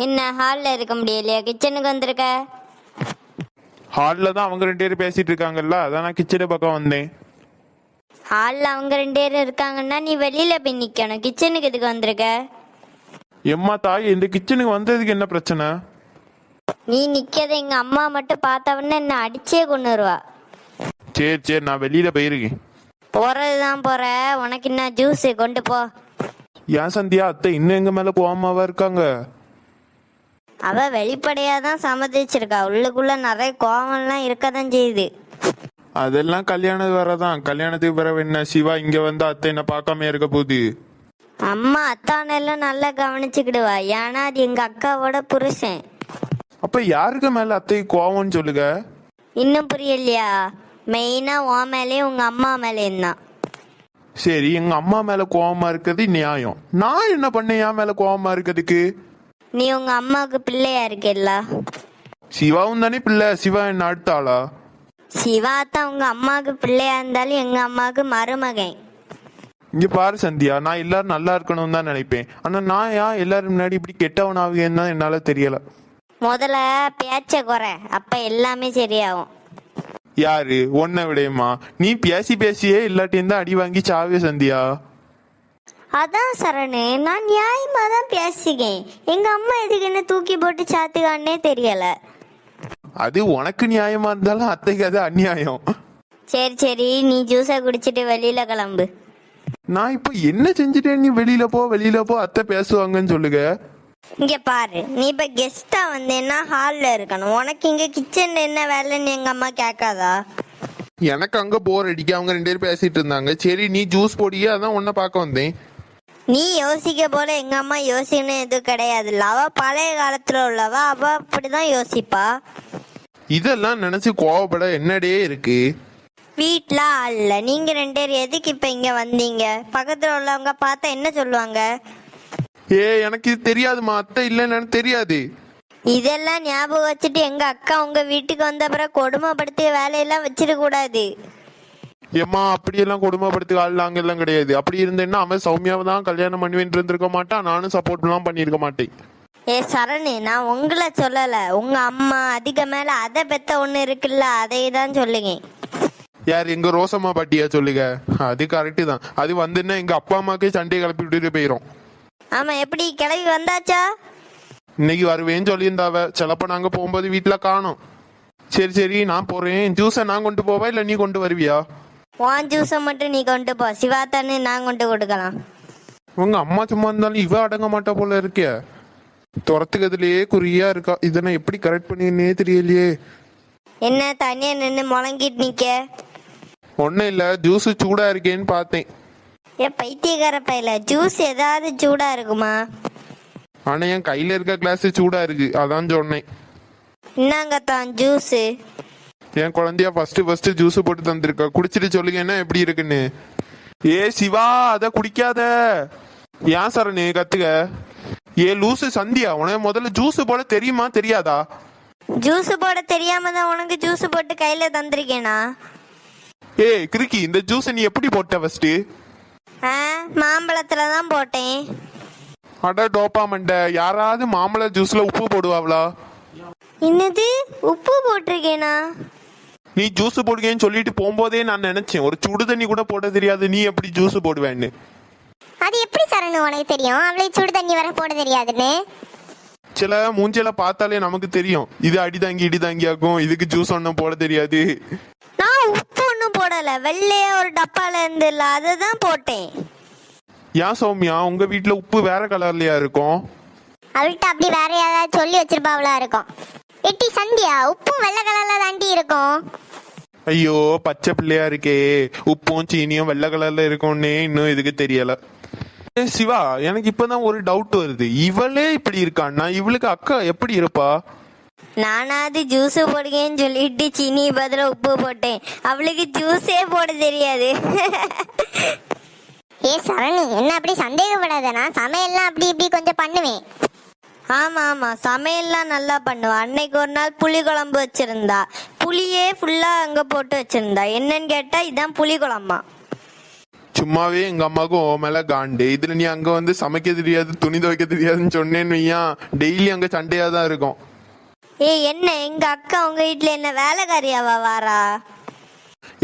என்ன ஹாலில் இருக்க முடியலையா? கிச்சனுக்கு வந்திருக்க? ஹாலில் தான் அவங்க 2 பேரும் பேசிட்டு இருக்காங்கல்ல, அதான் நான் கிச்சனு பக்கம் வந்தேன். ஹாலில் அவங்க 2 பேரும் இருக்காங்கன்னா நீ வெளியில போய் நிக்கணும். கிச்சனுக்கு எதுக்கு வந்திருக்க? எம்மா தாய், இந்த கிச்சனுக்கு வந்ததுக்கு என்ன பிரச்சனை? நீ நிக்கத எங்க அம்மா மட்டும் பார்த்தவொடனே என்ன அடிச்சே கொண்டு வருவா. சரி சரி, நான் வெளியில போயிருக்கேன். போறதுதான் போற, உனக்கு என்ன ஜூஸ் கொண்டு போ. ஏன் சந்தியா, அத்தை இன்னும் எங்க மேல கோவமாவா இருக்காங்க? அவ வெளிப்படையா தான் சம்மதிச்சிருக்கா, உள்ளுக்குள்ள நிறைய கோவம்லாம் இருக்கதான் செய்யுது. அதெல்லாம் கல்யாணத்துக்கு வரதான். கல்யாணத்துக்கு பிறகு என்ன சிவா இங்க வந்து அத்தை என்ன பார்க்காம இருக்க போகுது? அம்மா அத்தானெல்லாம் நல்லா கவனிச்சுக்கிடுவா, ஏன்னா அது எங்க அக்காவோட புருஷன். அப்ப யாருக்கு மேல அத்தை கோவம்னு சொல்லுங்க? இன்னும் புரியலையா? மெயினா உன் மேலேயும் உங்க அம்மா மேலேயும் தான். சரி, எங்க அம்மா மேல கோவமா இருக்கிறது நியாயம். நான் என்ன பண்ணேன் என் மேல கோவமா இருக்கிறதுக்கு? நீ உங்க அம்மாவுக்கு பிள்ளையா இருக்கல்ல. சிவாவும் தானே பிள்ளை. சிவா என்ன அடுத்தாளா? சிவா தான் உங்க அம்மாவுக்கு பிள்ளையா இருந்தாலும் எங்க அம்மாவுக்கு மருமகன். இங்க பாரு சந்தியா, நான் எல்லாரும் நல்லா இருக்கணும்னு தான் நினைப்பேன். ஆனா நான் ஏன் எல்லாரும் முன்னாடி இப்படி கெட்டவனாவேன்னு தான் என்னால தெரியல. முதல்ல பேச்ச குறை, அப்ப எல்லாமே சரியாகும். யாரு ஒன்ன விடையுமா? நீ பேசி பேசியே இல்லாட்டியும் தான் அடி வாங்கி சாவே சந்தியா. அதான் சரணு, நான் நியாயமா தான் பேசிக்கேன். எங்க அம்மா எதுக்கு என்ன தூக்கி போட்டு சாத்துக்கான்னே தெரியல. அது உனக்கு நியாயமா இருந்தாலும் அத்தைக்கு அது அநியாயம். சரி சரி, நீ ஜூஸை குடிச்சிட்டு வெளியில கிளம்பு. நான் இப்ப என்ன செஞ்சுட்டேன்? நீ வெளியில போ அத்தை பேசுவாங்கன்னு சொல்லுங்க. இங்க பாரு, நீ இப்ப கெஸ்டா வந்தேன்னா ஹால்ல இருக்கணும். உனக்கு இங்க கிச்சன்ல என்ன வேலைன்னு எங்க அம்மா கேட்காதா? எனக்கு அங்க போர் அடிக்க, அவங்க 2 பேரும் பேசிட்டு இருந்தாங்க. சரி நீ ஜூஸ் போடியே, அதான் உன்னை பார்க்க வந்தேன். நீ யோசிக்க போல எங்க அம்மா யோசிக்கணும் எதுவும் கிடையாதுல்ல. அவ பழைய காலத்துல உள்ளவ, அவ அப்படிதான் யோசிப்பா. இதெல்லாம் நினைச்சு கோவப்பட என்னடே இருக்கு? வீட்டுல ஆள்ல நீங்க 2 பேரும் எதுக்கு இப்ப இங்க வந்தீங்க? பக்கத்துல உள்ளவங்க பார்த்தா என்ன சொல்லுவாங்க? எனக்கு இது தெரியாதுமா, அத்தை இல்லைன்னு தெரியாது. இதெல்லாம் ஞாபகம் வச்சுட்டு எங்க அக்கா உங்க வீட்டுக்கு வந்த பிறகு கொடுமைப்படுத்திய வேலையெல்லாம் வச்சிருக்க கூடாது. ஏம்மா, அப்படியெல்லாம் கொடுமைப்படுத்தி ஆள்லாங்க எல்லாம் கிடையாது. அப்படி இருந்தேன்னா அவன் சௌமியாவை தான் கல்யாணம் பண்ணுவேன் இருந்திருக்க மாட்டான். நானும் சப்போர்ட் எல்லாம் பண்ணிருக்க மாட்டேன். சரணு, நான் உங்களை சொல்லல, உங்க அம்மா அதிக மேல அதை பெத்த ஒண்ணு இருக்குல்ல, அதை தான் சொல்லுங்க. யார்? எங்க ரோசம்மா பாட்டியா சொல்லுங்க? அது கரெக்டு தான். அது வந்துன்னா எங்க அப்பா அம்மாக்கே சண்டையை கிளப்பி விட்டுட்டு போயிரும். ஆமா, எப்படி கிளம்பி வந்தாச்சா? இன்னைக்கு வருவேன்னு சொல்லியிருந்தாவ. சிலப்ப நாங்க போகும்போது வீட்டுல காணோம். சரி சரி, நான் போறேன். ஜூஸை நான் கொண்டு போவா இல்ல நீ கொண்டு வருவியா? உன் ஜூஸை மட்டும் நீ கொண்டு போ, சிவா தானே நான் கொண்டு கொடுக்கலாம். உங்க அம்மா சும்மா இருந்தாலும் இவ அடங்க மாட்டா போல இருக்கே. துரத்துக்கிறதுலயே குறியா இருக்கா. இதை நான் எப்படி கரெக்ட் பண்ணினே தெரியலையே. என்ன தனியா நின்று முழங்கிட்டு நிக்க? ஒன்னும் இல்ல, ஜூஸ் சூடா இருக்கேன்னு பார்த்தேன். பைத்தியக்கார பையில, ஜூஸ் ஏதாவது சூடா இருக்குமா? ஆனா என் கையில இருக்க கிளாஸ் சூடா இருக்கு, அதான் சொன்னேன். என்னங்கத்தான் ஜூஸ்? என் குழந்தையா ஃபர்ஸ்ட் ஜூஸ் போட்டு தந்திருக்கா, குடிச்சிட்டு சொல்லுங்க என்ன எப்படி இருக்குன்னு. சிவா, அத குடிக்காத. ஏன் சரணு கத்துக்க? லூசு சந்தியா, உனக்கு முதல்ல ஜூஸ் போட தெரியுமா தெரியாதா? ஜூஸ் போட தெரியாம தான் உனக்கு ஜூஸ் போட்டு கையில தந்திருக்கேனா? கிறுக்கி, இந்த ஜூஸ் நீ எப்படி போட்ட ஃபர்ஸ்ட்? மாம்பழத்துல தான் போட்டேன். அட டோப்பா மண்டை, யாராவது மாம்பழ ஜூஸ்ல உப்பு போடுவாங்களா? என்னது, உப்பு போட்டிருக்கேனா? நீ ஜூஸ் போடுங்கன்னு சொல்லிட்டு போகும்போதே நான் நினைச்சேன் ஒரு சுடு தண்ணி கூட போட தெரியாது, நீ எப்படி ஜூஸ் போடுவேன்னு. அது எப்படி சரணு உனக்கு தெரியும் அவளை சுடு தண்ணி வர போட தெரியாதுன்னு? சில மூஞ்சில பார்த்தாலே நமக்கு தெரியும், இது அடிதாங்கி இடிதாங்கியாக்கும், இதுக்கு ஜூஸ் ஒன்னும் போட தெரியாது. நான் உப்பு ஒன்றும் போடல, வெள்ளையா ஒரு டப்பால இருந்துல அதை தான் போட்டேன். ஏன் சௌமியா, உங்க வீட்டுல உப்பு வேற கலர்லயா இருக்கும்? அவள்கிட்ட அப்படி வேற யாராவது சொல்லி வச்சிருப்பாவளா இருக்கும். எட்டி சந்தியா, உப்பும் வெள்ளை கலர்ல தாண்டி இருக்கும். ஐயோ, பச்சை பிள்ளையா இருக்கே, உப்பும் சீனியும் வெள்ளை கலர்ல இருக்கும்னே இன்னும் இதுக்கு தெரியல. சிவா, எனக்கு இப்பதான் ஒரு டவுட் வருது. இவளே இப்படி இருக்கான்னா இவளுக்கு அக்கா எப்படி இருப்பா? நானாவது ஜூஸ் போடுங்கன்னு சொல்லிட்டு சீனி பதில உப்பு போட்டேன். அவளுக்கு ஜூஸே போட தெரியாது. சரணு, என்ன அப்படி சந்தேகப்படாத, நான் சமையல்லாம் அப்படி இப்படி கொஞ்சம் பண்ணுவேன். ஆமா ஆமா, சமையல்லாம் நல்லா பண்ணுவா. அன்னைக்கு ஒரு நாள் புளி குழம்பு வச்சிருந்தா, புளியே ஃபுல்லா அங்க போட்டு வச்சிருந்தா. என்னன்னு கேட்டா இதான் புளி குழம்பா. சும்மாவே எங்க அம்மாவுக்கும் ஓ மேல காண்டு. இதுல நீ அங்க வந்து சமைக்க தெரியாது துணி துவைக்க தெரியாதுன்னு சொன்னேன்னு வையா, டெய்லி அங்க சண்டையா தான் இருக்கும். என்ன எங்க அக்கா உங்க வீட்டுல என்ன வேலைக்காரியாவா வாரா?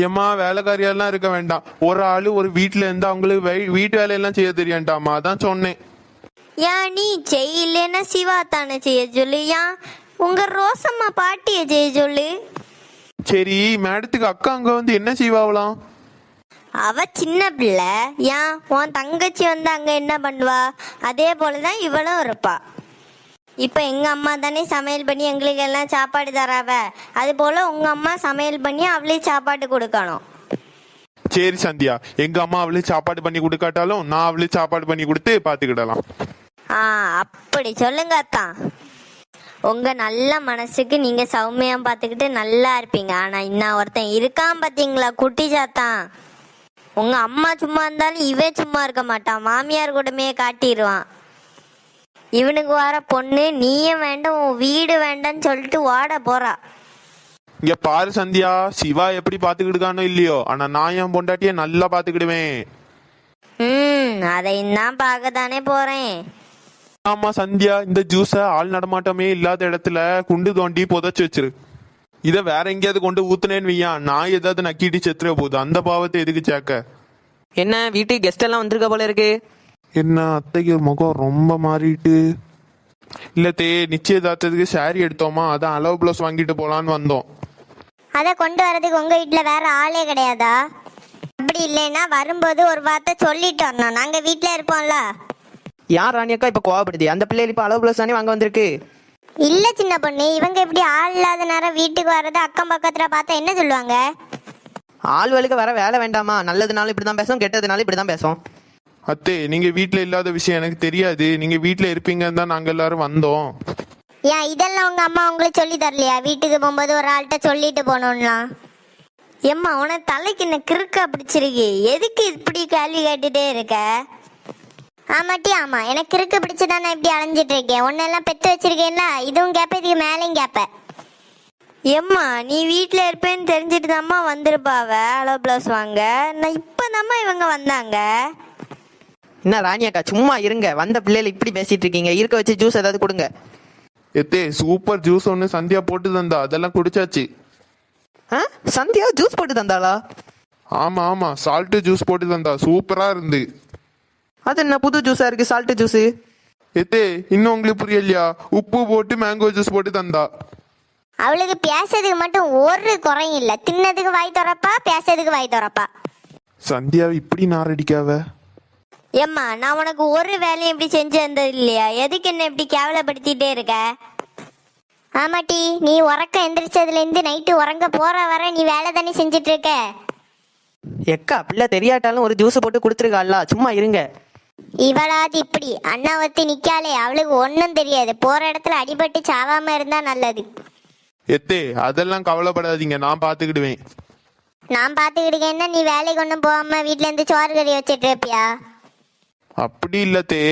ஏம்மா வேலைக்காரியாலாம் இருக்க வேண்டாம், ஒரு ஆளு ஒரு வீட்டுல இருந்து அவங்களுக்கு வீட்டு வேலையெல்லாம் செய்ய தெரியாண்டாமா, அதான் சொன்னேன். ஏன் நீ செய்யலன்னா சிவா தானே செய்ய சொல்லு. ஏன் உங்க ரோசம்மா பாட்டிய செய்ய சொல்லு. சரி மேடத்துக்கு அக்கா அங்க வந்து என்ன செய்வாங்களாம்? அவ சின்ன பிள்ளை. ஏன் உன் தங்கச்சி வந்து அங்க என்ன பண்ணுவா? அதே போலதான் இவளும் இருப்பா. இப்ப எங்க அம்மா தானே சமையல் பண்ணி எங்களுக்கு எல்லாம் சாப்பாடு தராவ, அது போல உங்க அம்மா சமையல் பண்ணி அவளே சாப்பாடு கொடுக்கணும். சரி சந்தியா, எங்க அம்மா அவளுக்கு சாப்பாடு பண்ணி கொடுக்காட்டாலும் நான் அவளுக்கு சாப்பாடு பண்ணி கொடுத்து பாத்துக்கிடலாம். அப்படி சொல்லுங்க அத்தான். உங்க நல்ல மனசுக்கு நீங்க சௌமியம் பார்த்துக்கிட்டு நல்லா இருப்பீங்க. ஆனா இன்னும் ஒருத்தன் இருக்கான் பாத்தீங்களா, குட்டி சாத்தான். உங்க அம்மா சும்மா இருந்தாலும் இவே சும்மா இருக்க மாட்டான், மாமியார் கூடமே காட்டிடுவான். இவனுக்கு வர பொண்ணு நீயும் வேண்டாம் உன் வீடு வேண்டாம்னு சொல்லிட்டு ஓட போறா. இங்க பாரு சந்தியா, சிவா எப்படி பாத்துக்கிட்டுக்கானோ இல்லையோ, ஆனா நான் என் பொண்டாட்டிய நல்லா பாத்துக்கிடுவேன். அதையும் தான் பார்க்க தானே போறேன். ஆமா சந்தியா, இந்த ஜூஸ ஆள் நடமாட்டமே இல்லாத இடத்துல குண்டு தோண்டி புதைச்சு வச்சிரு. இத வேற எங்கேயாவது கொண்டு ஊத்துனேன்னு வையா, நான் ஏதாவது நக்கிட்டு செத்துற போகுது, அந்த பாவத்தை எதுக்கு சேர்க்க? என்ன வீட்டுக்கு கெஸ்ட் எல்லாம் வந்திருக்க போல இருக்கு. என்ன அத்தைக்கு முகம் ரொம்ப மாறிட்டு. இல்லத்தே, நிச்சயதார்த்தத்துக்கு சாரி எடுத்தோமா, அதான் அளவு பிளவுஸ் வாங்கிட்டு போலான்னு வந்தோம். அதை கொண்டு வரதுக்கு உங்க வீட்டுல வேற ஆளே கிடையாதா? அப்படி இல்லைன்னா வரும்போது ஒரு வார்த்தை சொல்லிட்டு வரணும், நாங்க வீட்டுல இருப்போம்ல. யார் ராணியக்கா இப்ப கோவப்படுது? அந்த பிள்ளைகள் இப்ப அளவு பிளஸ் தானே வாங்க வந்திருக்கு. இல்ல சின்ன பொண்ணு, இவங்க இப்படி ஆள் இல்லாத நேரம் வீட்டுக்கு வர்றது அக்கம் பக்கத்துல பார்த்தா என்ன சொல்லுவாங்க? ஆள்களுக்கு வர வேலை வேண்டாமா? நல்லதுனாலும் இப்படிதான் பேசும், கெட்டதுனாலும் இப்படிதான் பேசும். அத்தே, நீங்க வீட்டுல இல்லாத விஷயம் எனக்கு தெரியாது, நீங்க வீட்டுல இருப்பீங்கன்னு தான் நாங்க எல்லாரும் வந்தோம். ஏன் இதெல்லாம் உங்க அம்மா உங்களுக்கு சொல்லி தரலையா? வீட்டுக்கு போகும்போது ஒரு ஆள்கிட்ட சொல்லிட்டு போகணும்லாம். எம்மா உனக்கு தலைக்கு என்ன கிறுக்கா பிடிச்சிருக்கு? எதுக்கு இப்படி கேள்வி கேட்டுட்டே இருக்க? ஆமாட்டி ஆமா, எனக்கு இருக்கு பிடிச்சதான் நான் இப்படி அலைஞ்சிட்டு இருக்கேன். ஒன்னெல்லாம் பெத்து வச்சிருக்கேன்ல, இதுவும் கேப்ப இதுக்கு மேலேயும் கேப்ப. எம்மா நீ வீட்டில் இருப்பேன்னு தெரிஞ்சுட்டு தாம்மா வந்திருப்பாவ அளவு பிளவுஸ் வாங்க. நான் இப்போதாம்மா இவங்க வந்தாங்க. என்ன ராணியக்கா சும்மா இருங்க, வந்த பிள்ளைகள் இப்படி பேசிட்டு இருக்கீங்க. இருக்க வச்சு ஜூஸ் ஏதாவது கொடுங்க. எத்தே, சூப்பர் ஜூஸ் ஒன்று சந்தியா போட்டு தந்தா, அதெல்லாம் குடிச்சாச்சு. சந்தியா ஜூஸ் போட்டு தந்தாளா? ஆமா ஆமா, சால்ட் ஜூஸ் போட்டு தந்தா, சூப்பரா இருந்து. அது என்ன புது ஜூஸா இருக்கு, சால்ட் ஜூஸ்? எத்தே, இன்னும் உங்களுக்கு புரியலையா? உப்பு போட்டு மேங்கோ ஜூஸ் போட்டு தந்தா. அவளுக்கு பேசுறதுக்கு மட்டும் ஒரு குறையும் இல்ல, தின்னதுக்கு வாய் திறப்பா, பேசுறதுக்கு வாய் திறப்பா. சந்தியாவை இப்படி நாரடிக்காவ. எம்மா நான் உனக்கு ஒரு வேலையும் இப்படி செஞ்சு தந்தது இல்லையா? எதுக்கு என்ன இப்படி கேவலப்படுத்திட்டே இருக்க? ஆமாட்டி, நீ உறக்க எந்திரிச்சதுல இருந்து நைட்டு உறங்க போற வர நீ வேலை தானே செஞ்சுட்டு இருக்க. எக்கா பிள்ளை தெரியாட்டாலும் ஒரு ஜூஸ் போட்டு கொடுத்துருக்காள்ல, சும்மா இருங்க. இவளாது இப்படி அண்ணா ஒத்தி நிக்காளே, அவளுக்கு ஒன்னும் தெரியாது. போற இடத்துல அடிபட்டு சாவாம இருந்தா நல்லது. எத்தே, அதெல்லாம் கவலைப்படாதீங்க, நான் பாத்துக்கிடுவேன். நான் பாத்துக்கிட்டேன்னா நீ வேலைக்கு ஒன்றும் போகாம வீட்டுல இருந்து சோறு கறி வச்சிட்டு இருப்பியா? அப்படி இல்லத்தே.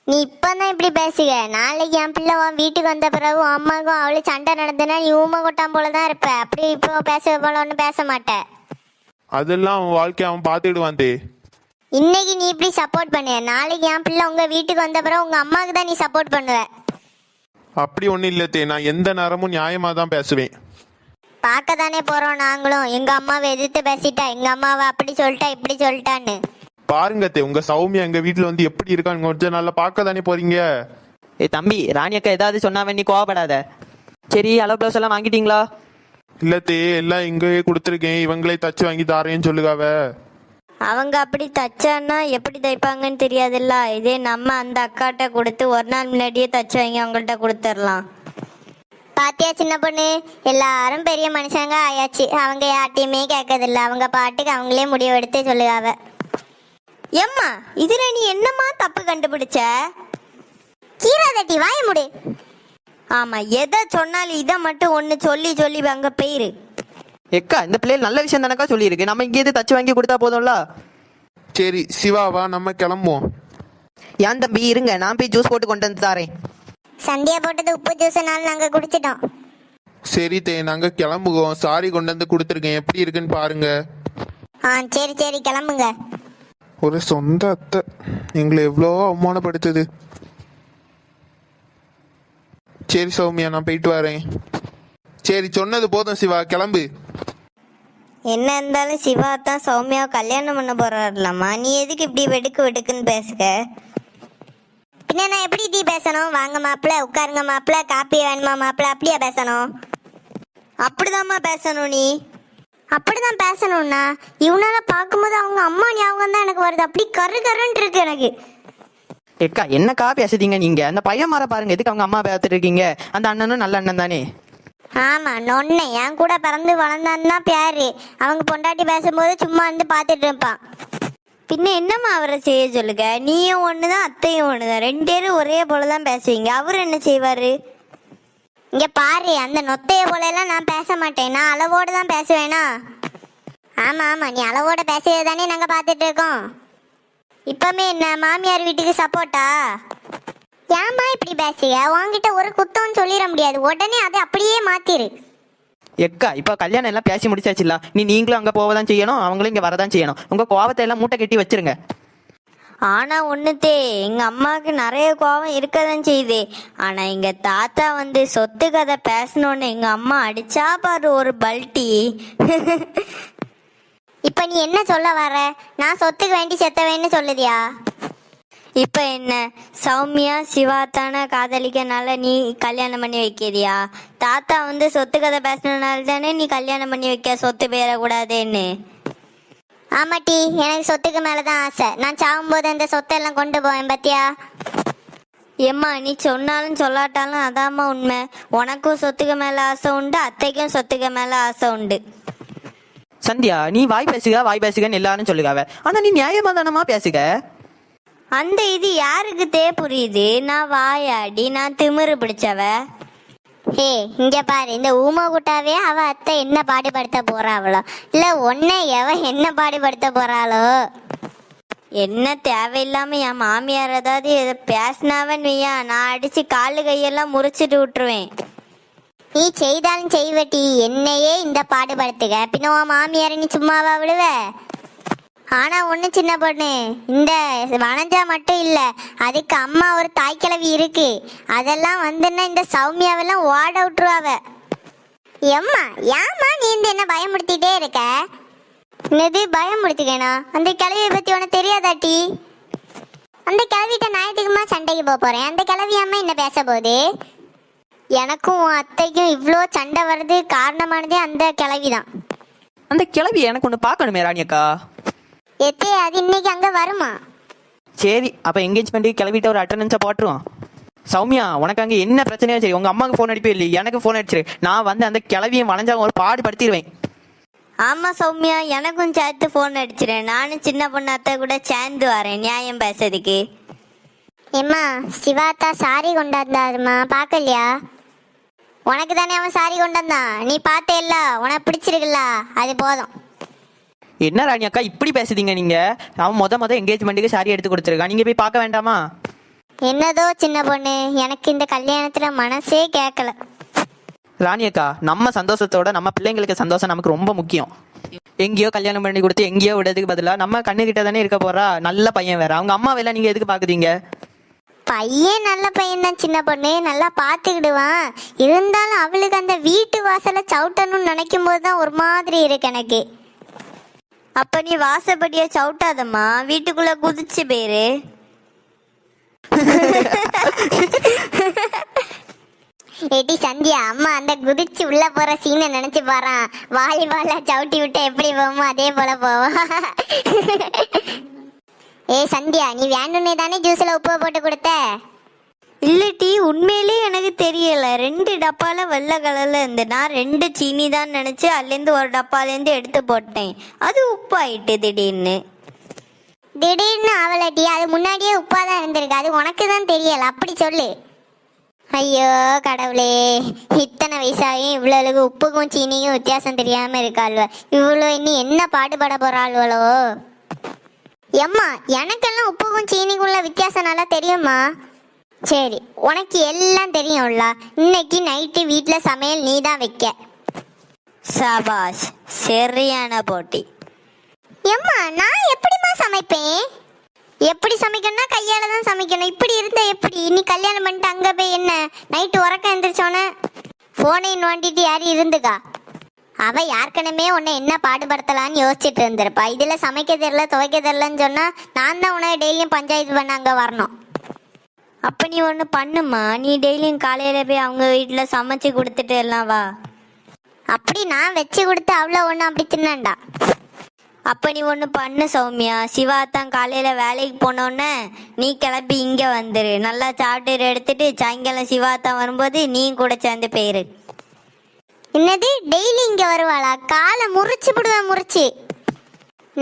நீ இப்பதான் இப்படி பேசுக, நாளைக்கு என் பிள்ளை உன் வீட்டுக்கு வந்த பிறகு உன் அம்மாவுக்கும் அவளுக்கு சண்டை நடந்ததுன்னா நீ ஊமை கொட்டான் போலதான் இருப்ப. அப்படி இப்போ பேச போல ஒன்றும் பேச மாட்டேன். அதெல்லாம் அவன் வாழ்க்கைய அவன் பாத்துக்கிடுவான் தே. இன்னைக்கு நீ இப்படி சப்போர்ட் பண்ணு, நாளைக்கு என் பிள்ளை உங்க வீட்டுக்கு வந்த பிறகு உங்க அம்மாவுக்கு தான் நீ சப்போர்ட் பண்ணுவ. அப்படி ஒன்றும் இல்லத்தே, நான் எந்த நேரமும் நியாயமா தான் பேசுவேன். பார்க்க தானே போறோம் நாங்களும். எங்க அம்மாவை எதிர்த்து பேசிட்டா, எங்க அம்மாவை அப்படி சொல்லிட்டா இப்படி சொல்லிட்டான்னு. பாருங்க தே, உங்க சௌமியா எங்க வீட்டுல வந்து எப்படி இருக்கான்னு கொஞ்சம் நல்லா பார்க்க தானே போறீங்க. ஏய் தம்பி, ராணியக்கா ஏதாவது சொன்னாவே நீ கோவப்படாத. சரி, அளவு பிளவுஸ் எல்லாம் வாங்கிட்டீங்களா? இல்லத்தே, எல்லாம் இங்கேயே கொடுத்துருக்கேன், இவங்களே தச்சு வாங்கி தாரேன்னு சொல்லுகாவ. அவங்க அப்படி தச்சான்னா எப்படி தைப்பாங்கன்னு தெரியாதுல்ல. இதே நம்ம அந்த அக்காட்ட கொடுத்து ஒரு நாள் முன்னாடியே தச்சு வாங்கி அவங்கள்ட்ட கொடுத்துடலாம். பாத்தியா சின்ன பொண்ணு, எல்லாரும் பெரிய மனுஷங்க ஆயாச்சு. அவங்க யார்ட்டையுமே கேட்கறதில்ல, அவங்க பாட்டுக்கு அவங்களே முடிவு எடுத்து சொல்லுவாவ. எம்மா இதுல நீ என்னம்மா தப்பு கண்டுபிடிச்ச? கீரா தட்டி வாய முடு. ஆமா, எதை சொன்னாலும் இதை மட்டும் ஒன்று சொல்லி சொல்லி அங்க போயிரு. எக்கா இந்த பிள்ளைகள் நல்ல விஷயம் தானக்கா சொல்லியிருக்கு, நம்ம இங்கே தச்சு வாங்கி கொடுத்தா போதும்ல. சரி சிவாவா, நம்ம கிளம்புவோம். ஏன் தம்பி இருங்க, நான் போய் ஜூஸ் போட்டு கொண்டு வந்து தாரேன். சந்தியா போட்டது உப்பு ஜூஸ்னாலும் நாங்க குடிச்சிட்டோம். சரி தே, நாங்க கிளம்புவோம். சாரி கொண்டு வந்து கொடுத்துருக்கேன், எப்படி இருக்குன்னு பாருங்க. சரி சரி கிளம்புங்க. ஒரு சொந்த அத்தை எங்களை எவ்வளோ அவமானப்படுத்துது. சரி சௌமியா, நான் போயிட்டு வரேன். சரி, சொன்னது போதும் சிவா, கிளம்பு. என்ன இருந்தாலும் சிவா தான் சௌமியாவை கல்யாணம் பண்ண போறாருலாமா, நீ எதுக்கு இப்படி வெடுக்கு வெடுக்குன்னு பேசுக? பின்ன நான் எப்படி டீ பேசணும்? வாங்க மாப்பிள்ள, உட்காருங்க மாப்பிள்ள, காப்பி வேணுமா மாப்பிள்ள, அப்படியா பேசணும்? அப்படிதாம்மா பேசணும் நீ. அப்படிதான் பேசணும்னா இவனால பார்க்கும்போது அவங்க அம்மா ஞாபகம் தான் எனக்கு வருது. அப்படி கரு கருன்னு இருக்கு எனக்கு. ஏக்கா என்னக்கா பேசுதீங்க நீங்க? அந்த பையன் மாற பாருங்க, எதுக்கு அவங்க அம்மா பார்த்துட்டு இருக்கீங்க? அந்த அண்ணனும் நல்ல அண்ணன் தானே. ஆமா, நொன்னை என் கூட பிறந்து வளர்ந்தான்னு தான் பேரு. அவங்க பொண்டாட்டி பேசும்போது சும்மா இருந்து பார்த்துட்டு இருப்பான். பின்ன என்னம்மா அவரை செய்ய சொல்லுங்க? நீயும் ஒண்ணுதான் அத்தையும் ஒண்ணுதான், ரெண்டு பேரும் ஒரே போலதான் பேசுவீங்க. அவரு என்ன செய்வாரு? இங்க பாரு, அந்த நொத்தைய போல எல்லாம் நான் பேச மாட்டேன். நான் அளவோடு தான் பேசுவேனா? ஆமா ஆமா, நீ அளவோட பேசுறது தானே நாங்க பார்த்துட்டு இருக்கோம். இப்பமே என்ன மாமியார் வீட்டுக்கு சப்போர்ட்டா? ஏம்மா இப்படி பேசுக? உன்கிட்ட ஒரு குத்தம்னு சொல்லிட முடியாது, உடனே அதை அப்படியே மாத்திரு. எக்கா இப்ப கல்யாணம் எல்லாம் பேசி முடிச்சாச்சுல, நீங்களும் அங்க போவதான் செய்யணும், அவங்களும் இங்க வரதான் செய்யணும். உங்க கோவத்தை எல்லாம் மூட்டை கட்டி வச்சிருங்க. ஆனா ஒண்ணுதே, எங்க அம்மாவுக்கு நிறைய கோபம் இருக்கதான் செய்யுது. ஆனா எங்க தாத்தா வந்து சொத்து கதை பேசணும்னு எங்க அம்மா அடிச்சா பாரு ஒரு பல்ட்டி. இப்ப நீ என்ன சொல்ல வர? நான் சொத்துக்கு வேண்டி செத்தவேன்னு சொல்லுதியா? இப்ப என்ன, சௌமியா சிவா தானே காதலிக்கனால நீ கல்யாணம் பண்ணி வைக்கிறியா? தாத்தா வந்து சொத்து கதை பேசினால தானே நீ கல்யாணம் பண்ணி வைக்க, சொத்து பேரக்கூடாதுன்னு. ஆமாட்டி, எனக்கு சொத்துக்கு மேலதான் ஆசை. நான் சாகும்போது அந்த சொத்தெல்லாம் கொண்டு போவேன் பத்தியா? ஏம்மா நீ சொன்னாலும் சொல்லாட்டாலும் அதாம்மா உண்மை. உனக்கும் சொத்துக்கு மேல ஆசை உண்டு, அத்தைக்கும் சொத்துக்கு மேல ஆசை உண்டு. சந்தியா, நீ வாய் பேசுகன்னு எல்லாரும் சொல்லுகாவ, ஆனா நீ நியாயமா தானமா பேசுக. அந்த இது யாருக்கு புரியுது? நான் வாயாடி, நான் திமிரு பிடிச்சவ. ஹே இங்க பாரு, இந்த ஊமை கூட்டாவே அவ அத்தை என்ன பாடுபடுத்த போறாவளோ, இல்ல உன்னை எவ என்ன பாடுபடுத்த போறாளோ? என்ன தேவையில்லாம என் மாமியார் ஏதாவது பேசினாவன்னு வையா, நான் அடிச்சு காலு கையெல்லாம் முறிச்சிட்டு விட்டுருவேன். நீ செய்தாலும் செய்வட்டி, என்னையே இந்த பாடுபடுத்துக, பின்ன உன் மாமியார நீ சும்மாவா விடுவ? ஆனா ஒண்ணு சின்ன பொண்ணு, இந்த வனஜா மட்டும் இல்ல, அதுக்கு அம்மா ஒரு தாய்க்கிழவி இருக்கு. அதெல்லாம் வந்துன்னா இந்த சௌமியாவெல்லாம் ஓட விட்டுருவாவ. எம்மா ஏம்மா நீ இந்த என்ன பயமுடுத்திட்டே இருக்க? என்னது பயமுடுத்துக்கேனா? அந்த கிழவியை பத்தி உனக்கு தெரியாதாட்டி? அந்த கிழவிட்ட ஞாயிற்றுக்குமா சண்டைக்கு போறேன். அந்த கிழவி அம்மா என்ன பேச போகுது? எனக்கும் உன் அத்தைக்கும் இவ்வளோ சண்டை வர்றது காரணமானதே அந்த கிழவிதான். அந்த கிழவி எனக்கு ஒண்ணு பார்க்கணுமே ராணியக்கா. எத்தே அது இன்னைக்கு அங்க வருமா? சரி, அப்ப என்கேஜ்மெண்ட் கிளம்பிட்டு ஒரு அட்டண்டன்ஸை போட்டுருவோம். சௌமியா, உனக்கு அங்கே என்ன பிரச்சனையோ சரி, உங்க அம்மாவுக்கு ஃபோன் அடிப்பே இல்லை, எனக்கு ஃபோன் அடிச்சிரு. நான் வந்து அந்த கிளவியை வளைஞ்சா ஒரு பாடுபடுத்திடுவேன். ஆமா சௌமியா, எனக்கும் சேர்த்து போன் அடிச்சிடறேன். நானும் சின்ன பொண்ணு அத்தை கூட சேர்ந்து வரேன் நியாயம் பேசுறதுக்கு. ஏம்மா சிவாத்தா சாரி கொண்டாந்தாருமா, பார்க்கலையா? உனக்கு தானே அவன் சாரி கொண்டாந்தான், நீ பார்த்தேல்ல, உனக்கு பிடிச்சிருக்குல்ல, அது போதும். என்ன ராணியக்கா இப்படி பேசுதீங்க நீங்க? அவன் மொத என்கேஜ்மெண்ட்டுக்கு சாரி எடுத்து கொடுத்துருக்கான், நீங்க போய் பார்க்க வேண்டாமா? என்னதோ சின்ன பொண்ணு, எனக்கு இந்த கல்யாணத்துல மனசே கேட்கல. ராணியக்கா, நம்ம சந்தோஷத்தோட நம்ம பிள்ளைங்களுக்கு சந்தோஷம் நமக்கு ரொம்ப முக்கியம். எங்கேயோ கல்யாணம் பண்ணி கொடுத்து எங்கேயோ விடுறதுக்கு பதிலாக நம்ம கண்ணுகிட்ட தானே இருக்க போறா. நல்ல பையன் வேற, அவங்க அம்மா வேலை நீங்க எதுக்கு பாக்குறீங்க? பையன் நல்ல பையன் தான் சின்ன பொண்ணு, நல்லா பார்த்துக்கிடுவான். இருந்தாலும் அவளுக்கு அந்த வீட்டு வாசலை சவுட்டணும்னு நினைக்கும் போது தான் ஒரு மாதிரி இருக்கு எனக்கு. அப்ப நீ வாசப்படிய சவுட்டாதம்மா, வீட்டுக்குள்ள குதிச்சு போயிரு. ஏட்டி சந்தியா, அம்மா அந்த குதிச்சு உள்ள போற சீனை நினைச்சு பாறான். வாலிபால சவுட்டி விட்டு எப்படி போவோமோ அதே போல போவோம். ஏ சந்தியா, நீ வேணும்னே தானே ஜூஸ்ல உப்பு போட்டு கொடுத்த? இல்லட்டி உண்மையிலே எனக்கு தெரியல. 2 டப்பால வெள்ளை கலர்ல இருந்து நான் 2 சீனி தான் நினைச்சு அதுலேருந்து ஒரு டப்பாலேருந்து எடுத்து போட்டேன். அது உப்பாயிட்டு திடீர்னு. திடீர்னு அவளட்டி, அது முன்னாடியே உப்பா தான் இருந்திருக்கு, அது உனக்கு தான் தெரியல, அப்படி சொல்லு. ஐயோ கடவுளே, இத்தனை வயசாயும் இவ்வளவு உப்புக்கும் சீனிக்கும் வித்தியாசம் தெரியாம இருக்காள்வ. இவ்வளோ இன்னும் என்ன பாடுபட போறாள்வளோ? எம்மா எனக்கெல்லாம் உப்புக்கும் சீனிக்குள்ள வித்தியாசம் நல்லா தெரியுமா? சரி, உனக்கு எல்லாம் தெரியும்ல. இன்னைக்கு நைட்டு வீட்டில் சமையல் நீ தான் வைக்க. சபாஷ், சரியான போட்டி. ஏம்மா நான் எப்படிம்மா சமைப்பேன்? எப்படி சமைக்கணும்னா கையால தான் சமைக்கணும். இப்படி இருந்தா எப்படி? நீ கல்யாணம் பண்ணிட்டு அங்க போய் என்ன நைட்டு உறக்கம் எந்திரிச்சோன்னே போனையும் நோண்டிட்டு யாரும் இருந்துக்கா? அவ யாருக்கனுமே உன்னை என்ன பாடுபடுத்தலான்னு யோசிச்சுட்டு இருந்திருப்பா. இதுல சமைக்க தெரியல துவைக்க தெரியலன்னு சொன்னா நான் தான் உனக்கு டெய்லியும் பஞ்சாயத்து பண்ண அங்க வரணும். அப்போ நீ ஒன்று பண்ணுமா, நீ டெய்லியும் காலையில் போய் அவங்க வீட்டில் சமைச்சு கொடுத்துட்டு எல்லாம் வா. அப்படி நான் வச்சு கொடுத்து அவ்வளோ ஒன்றும் அப்படி தின்னாண்டா. அப்போ நீ ஒன்று பண்ணு சௌமியா, சிவா தான் காலையில் வேலைக்கு போனோன்னே நீ கிளம்பி இங்கே வந்துரு. நல்லா சாப்பிட்டு எடுத்துட்டு சாயங்காலம் சிவா தான் வரும்போது நீ கூட சேர்ந்து போயிரு. என்னது டெய்லி இங்க வருவாளா? காலை முறிச்சு விடுவேன் முறிச்சு.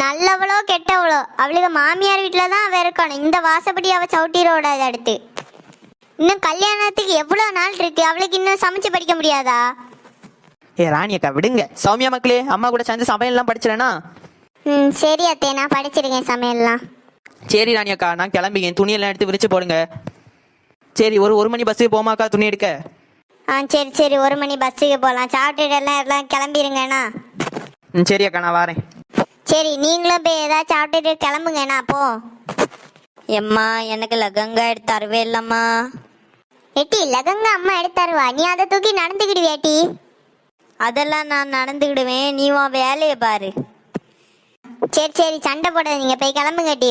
நல்லவளோ கெட்டவளோ அவளுக்கு மாமியார் வீட்டில் தான் அவ இருக்கணும். இந்த வாசப்படி அவ சவுட்டிரோடாது அடுத்து. இன்னும் கல்யாணத்துக்கு எவ்வளோ நாள் இருக்கு? அவளுக்கு இன்னும் சமைச்சு படிக்க முடியாதா? ஏ ராணி அக்கா விடுங்க. சௌமியா மக்களே, அம்மா கூட சேர்ந்து சமையல்லாம் படிச்சிடனா? ம் சரி அத்தே, நான் படிச்சிருக்கேன் சமையல்லாம். சரி ராணி அக்கா, நான் கிளம்பிக்கேன். துணியெல்லாம் எடுத்து விரிச்சு போடுங்க. சரி, ஒரு மணி பஸ்ஸுக்கு போமாக்கா துணி எடுக்க? ஆ சரி சரி, 1 மணி பஸ்ஸுக்கு போகலாம். சாப்பிட்டுட்டு எல்லாம் கிளம்பிருங்கண்ணா. ம் சரி அக்கா, நான் வரேன். சரி நீங்களும் போய் ஏதாவது சாப்பிட்டுட்டு கிளம்புங்கண்ணா. அப்போ எம்மா எனக்கு லகங்கா எடுத்து தரவே இல்லைம்மா. எட்டி லகங்க அம்மா எடுத்தாருவா, நீ அதை தூக்கி நடந்துக்கிடுவேட்டி. அதெல்லாம் நான் நடந்துக்கிடுவேன், நீ உன் வேலையை பாரு. சரி சரி சண்டை போடாதீங்க, போய் கிளம்புங்க டி.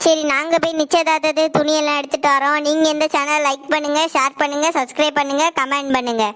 சரி நாங்கள் போய் நிச்சயதார்த்தத்தை துணியெல்லாம் எடுத்துட்டு வரோம். நீங்கள் இந்த சேனலை லைக் பண்ணுங்கள், ஷேர் பண்ணுங்கள், சப்ஸ்கிரைப் பண்ணுங்கள், கமெண்ட் பண்ணுங்கள்.